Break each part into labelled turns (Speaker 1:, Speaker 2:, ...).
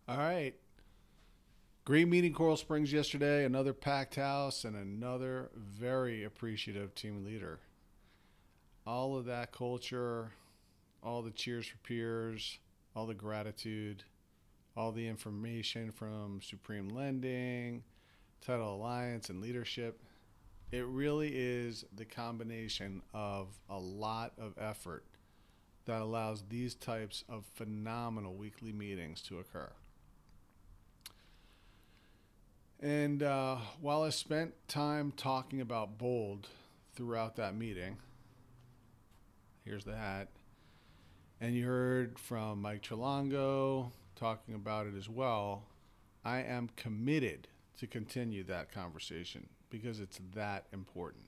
Speaker 1: All right. Great meeting Coral Springs yesterday. Another packed house and another very appreciative team leader. All of that culture, all the cheers for peers, all the gratitude, all the information from Supreme Lending, Title Alliance, and leadership. It really is the combination of a lot of effort that allows these types of phenomenal weekly meetings to occur. And while I spent time talking about bold throughout that meeting, here's the hat, and you heard from Mike Trelongo talking about it as well, I am committed to continue that conversation because it's that important.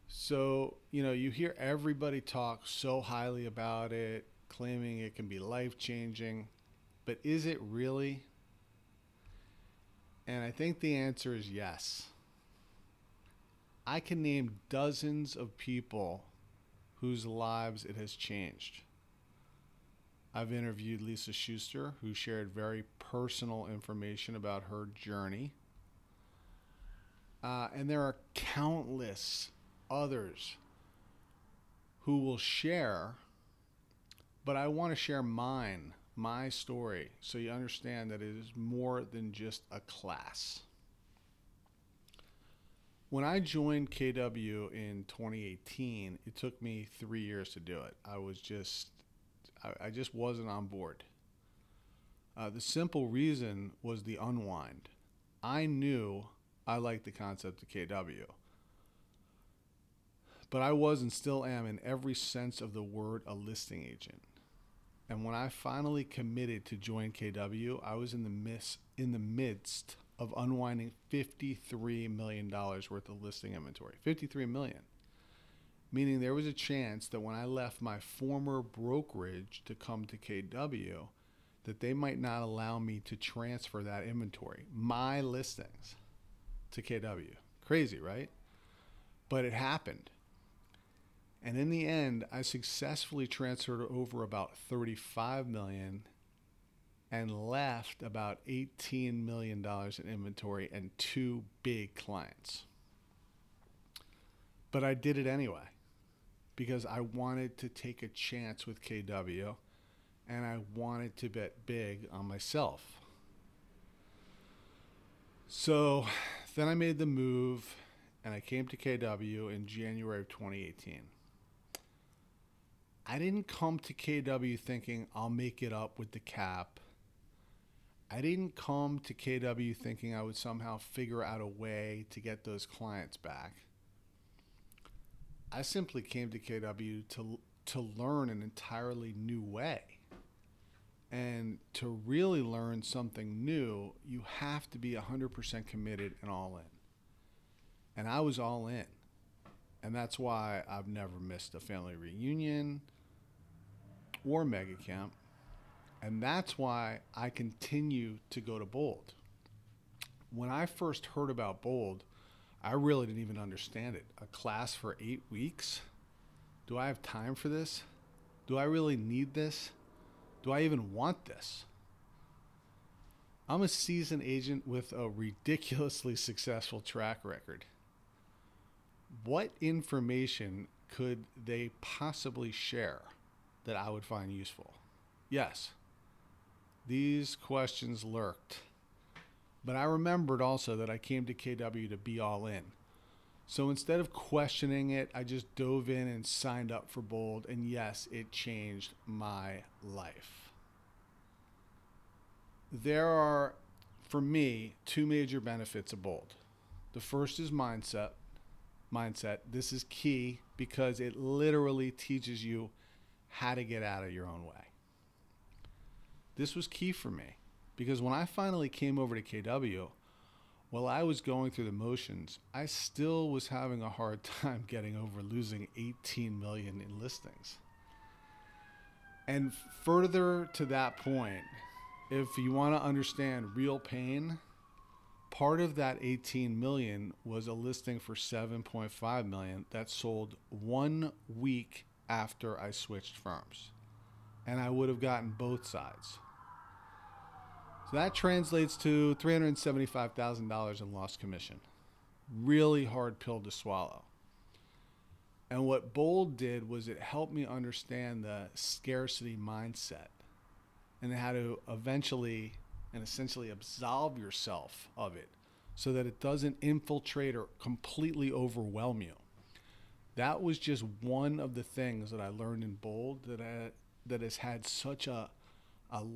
Speaker 1: So, you hear everybody talk so highly about it, claiming it can be life changing, but is it really? And I think the answer is yes. I can name dozens of people whose lives it has changed. I've interviewed Lisa Schuster, who shared very personal information about her journey. And there are countless others who will share, but I want to share my story, so you understand that it is more than just a class. When I joined KW in 2018, it took me 3 years to do it. I just wasn't on board. The simple reason was the unwind. I knew I liked the concept of KW, but I was and still am, in every sense of the word, a listing agent. And when I finally committed to join KW, I was in the midst of unwinding $53 million worth of listing inventory. $53 million. Meaning there was a chance that when I left my former brokerage to come to KW, that they might not allow me to transfer that inventory, my listings, to KW. Crazy, right? But it happened. And in the end, I successfully transferred over about $35 million and left about $18 million in inventory and two big clients. But I did it anyway because I wanted to take a chance with KW and I wanted to bet big on myself. So then I made the move and I came to KW in January of 2018. I didn't come to KW thinking I'll make it up with the cap. I didn't come to KW thinking I would somehow figure out a way to get those clients back. I simply came to KW to learn an entirely new way. And to really learn something new, you have to be 100% committed and all in. And I was all in. And that's why I've never missed a family reunion or mega camp. And that's why I continue to go to Bold. When I first heard about Bold, I really didn't even understand it. A class for 8 weeks? Do I have time for this? Do I really need this? Do I even want this? I'm a seasoned agent with a ridiculously successful track record. What information could they possibly share that I would find useful? Yes, these questions lurked. But I remembered also that I came to KW to be all in. So instead of questioning it, I just dove in and signed up for Bold. And yes, it changed my life. There are, for me, two major benefits of Bold. The first is mindset. This is key because it literally teaches you how to get out of your own way. This was key for me because when I finally came over to KW, while I was going through the motions, I still was having a hard time getting over losing 18 million in listings. And further to that point, if you want to understand real pain, part of that 18 million was a listing for 7.5 million that sold 1 week after I switched firms. And I would have gotten both sides. So that translates to $375,000 in lost commission. Really hard pill to swallow. And what Bold did was it helped me understand the scarcity mindset and how to eventually and essentially absolve yourself of it so that it doesn't infiltrate or completely overwhelm you. That was just one of the things that I learned in Bold that has had such a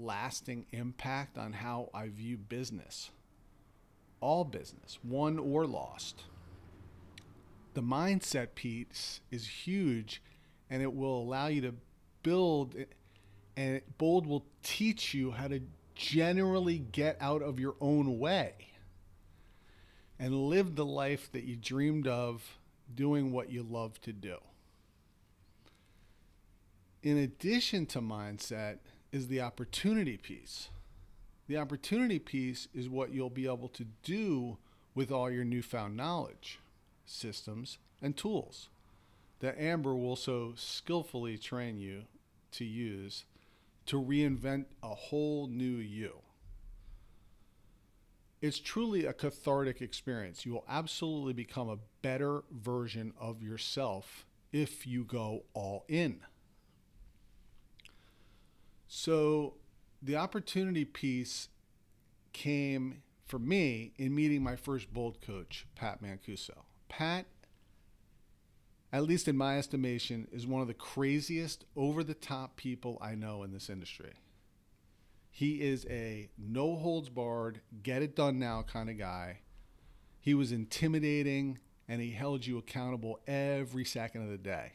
Speaker 1: lasting impact on how I view business. All business, won or lost. The mindset piece is huge, and it will allow you to build, and Bold will teach you how to generally get out of your own way and live the life that you dreamed of, doing what you love to do. In addition to mindset is the opportunity piece. The opportunity piece is what you'll be able to do with all your newfound knowledge, systems, and tools that Amber will so skillfully train you to use to reinvent a whole new you. It's truly a cathartic experience. You will absolutely become a better version of yourself if you go all in. So the opportunity piece came for me in meeting my first Bold coach, Pat Mancuso. Pat, at least in my estimation, is one of the craziest, over-the-top people I know in this industry. He is a no-holds-barred, get-it-done-now kind of guy. He was intimidating, and he held you accountable every second of the day.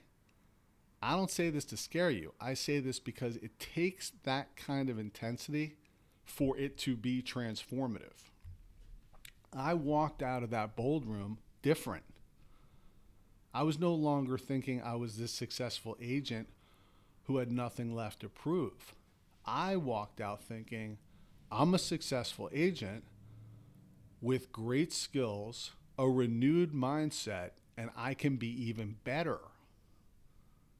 Speaker 1: I don't say this to scare you. I say this because it takes that kind of intensity for it to be transformative. I walked out of that Bold room different. I was no longer thinking I was this successful agent who had nothing left to prove. I walked out thinking I'm a successful agent with great skills, a renewed mindset, and I can be even better.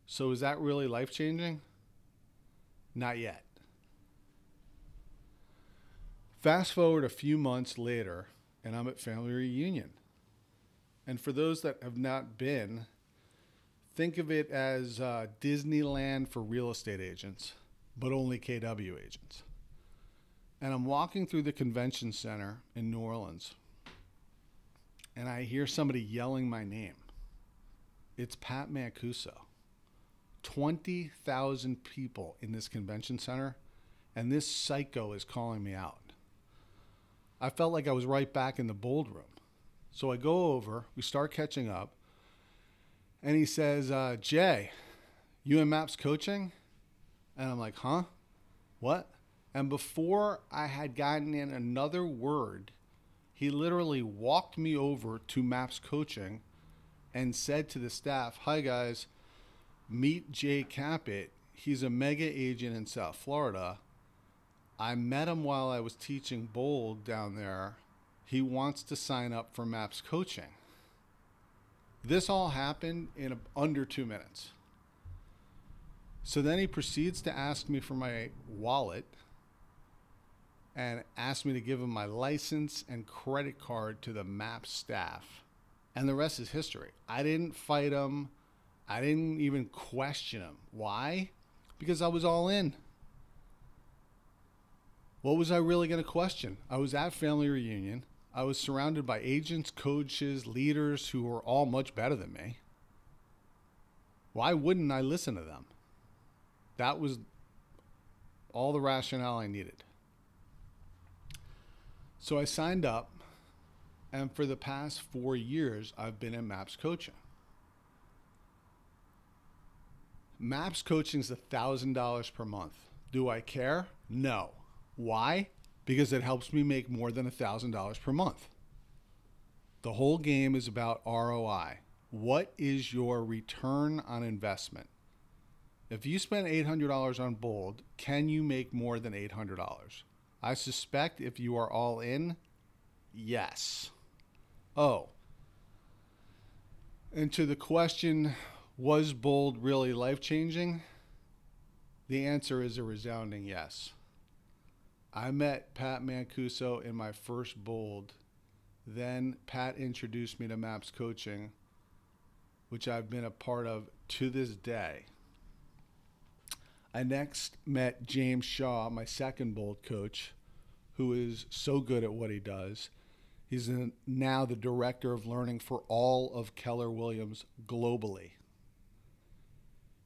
Speaker 1: So is that really life-changing? Not yet. Fast forward a few months later, and I'm at family reunion. And for those that have not been, think of it as Disneyland for real estate agents, but only KW agents. And I'm walking through the convention center in New Orleans, and I hear somebody yelling my name. It's Pat Mancuso. 20,000 people in this convention center, and this psycho is calling me out. I felt like I was right back in the Bold room. So I go over, we start catching up, and he says, Jay, you and Maps coaching? And I'm like, huh? What? And before I had gotten in another word, he literally walked me over to Maps coaching and said to the staff, hi guys, meet Jay Kapit. He's a mega agent in South Florida. I met him while I was teaching Bold down there. He wants to sign up for Maps coaching. This all happened in under 2 minutes. So then he proceeds to ask me for my wallet and asked me to give him my license and credit card to the Maps staff. And the rest is history. I didn't fight him. I didn't even question him. Why? Because I was all in. What was I really going to question? I was at family reunion. I was surrounded by agents, coaches, leaders who were all much better than me. Why wouldn't I listen to them? That was all the rationale I needed. So I signed up, and for the past 4 years, I've been in Maps coaching. Maps coaching is $1,000 per month. Do I care? No. Why? Because it helps me make more than $1,000 per month. The whole game is about ROI. What is your return on investment? If you spend $800 on Bold, can you make more than $800? I suspect if you are all in, yes. Oh, and to the question, was Bold really life-changing? The answer is a resounding yes. I met Pat Mancuso in my first Bold. Then Pat introduced me to MAPS coaching, which I've been a part of to this day. I next met James Shaw, my second Bold coach, who is so good at what he does. He's now the director of learning for all of Keller Williams globally.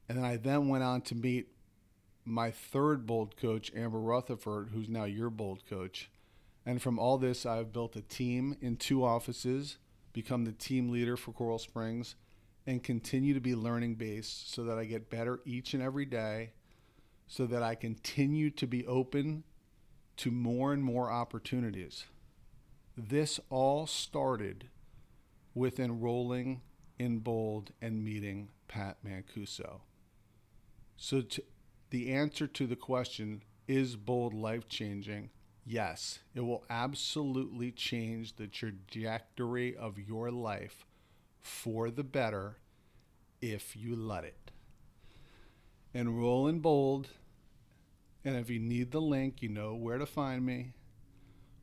Speaker 1: And then I went on to meet my third Bold coach, Amber Rutherford, who's now your Bold coach. And from all this, I've built a team in 2 offices, become the team leader for Coral Springs, and continue to be learning based so that I get better each and every day, so that I continue to be open to more and more opportunities. This all started with enrolling in Bold and meeting Pat Mancuso. So the answer to the question, is Bold life-changing? Yes, it will absolutely change the trajectory of your life for the better if you let it. Enroll in Bold, and if you need the link, you know where to find me.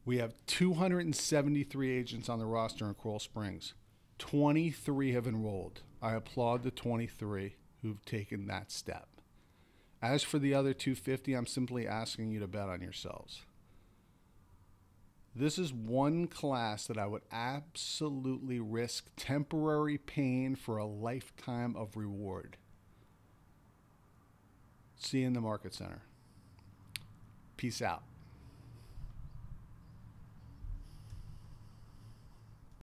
Speaker 1: We have 273 agents on the roster in Coral Springs. 23 have enrolled. I applaud the 23 who've taken that step. As for the other 250, I'm simply asking you to bet on yourselves. This is one class that I would absolutely risk temporary pain for a lifetime of reward. See you in the Market Center. Peace out.